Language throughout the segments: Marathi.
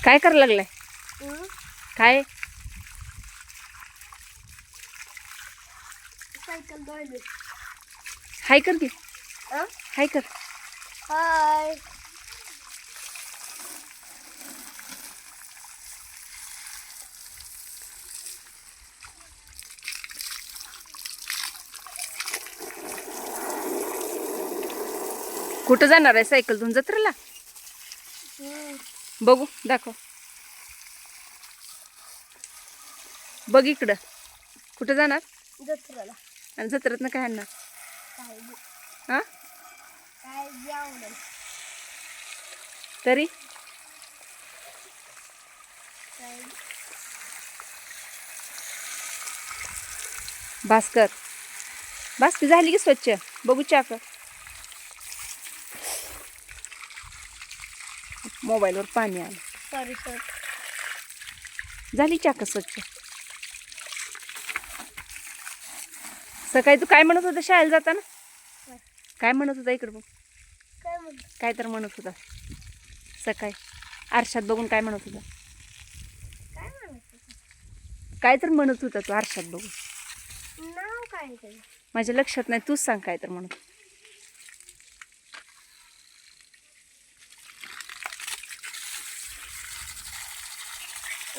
काय करायला लागलाय? काय? सायकल धुवायली. हाय कर की. हाय कर. हाय. कुठं जाणार आहे सायकल धुवून? जत्रेला? बघू, दाखव. बघ इकडं. कुठं जाणार? जत्रेला. आणि जत्रेतनं काय आणणार? काय बी. हा? काय बी आवडेल. तरी काय बी. भास्कर, भास्कर झाली की स्वच्छ. बघू चाक. मोबाईलवर पाणी आलं. Sorry sir. झाली चाक स्वच्छ. सकाळी तू काय म्हणत होता शाळेला जाताना? काय म्हणत होता? इकडं बघ. काय म्हणत? काय तर म्हणत होता सकाळी आरशात बघून. काय म्हणत होता? काय म्हणत? काय तर म्हणत होता तू आरशात बघून. नाव काय ते? माझ्या लक्षात नाही. तूच सांग काय तर म्हणत.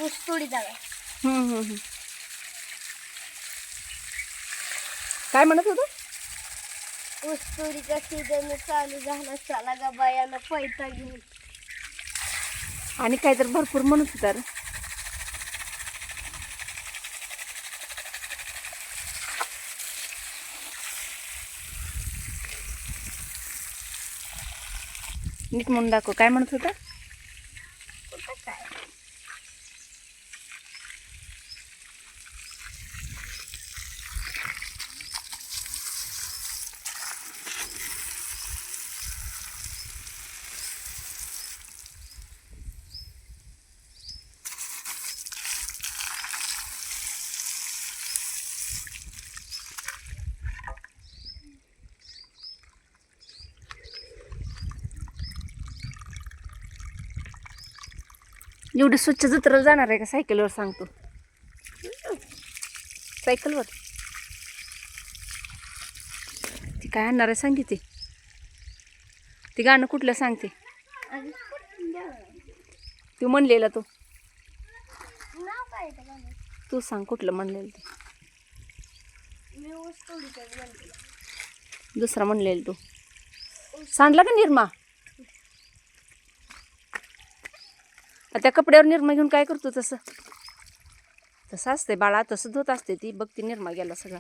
ऊस तोडी जागा. काय म्हणत होता? ऊस तोडीचा सीझन चालू झाला. चला गा बायानं पैसा घेऊन. आणि काय तर भरपूर म्हणत होता रे. नीट म्हणून दाखव. काय म्हणत होता? कुठं काय? एवढी स्वच्छ जत्रेला जाणार आहे का सायकलवर? सांगतो. सायकलवर ती काय आणणार आहे? सांग की. ती गाणं कुठलं सांगते? तू म्हणलेला तो. नाव काय ते गाणं? तू सांग कुठलं म्हणलेलं ते. मी ऊस तोडीचं म्हणते. दुसरा म्हणलेलं तू. सांडला का निरमा? त्या कपड्यावर निरमा घेऊन काय करतो? तसं तसं असते बाळा. तसं धुत असते ती. बघ ती निरमा गेला सगळा.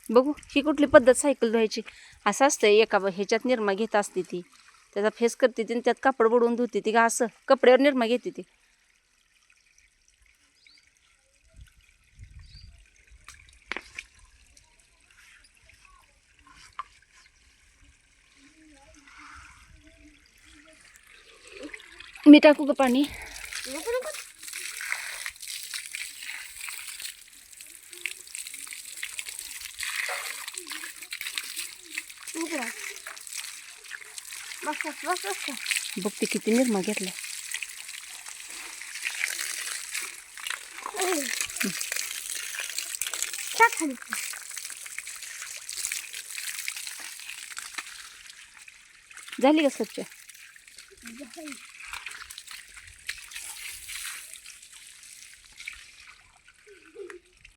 बघू ही कुठली पद्धत सायकल धुवायची? असं असतं. एका ह्याच्यात निरमा घेत असते ती. त्याचा फेस करते ती आणि त्यात कापड बुडवून धुते ती का? असं कपड्यावर निरमा घेते ती. मी टाकू का पाणी? नको नको. इकडं. बस बस बस बस. बघ ती किती निरमा घेतला. टाक खाली. झाली का स्वच्छ? झाली.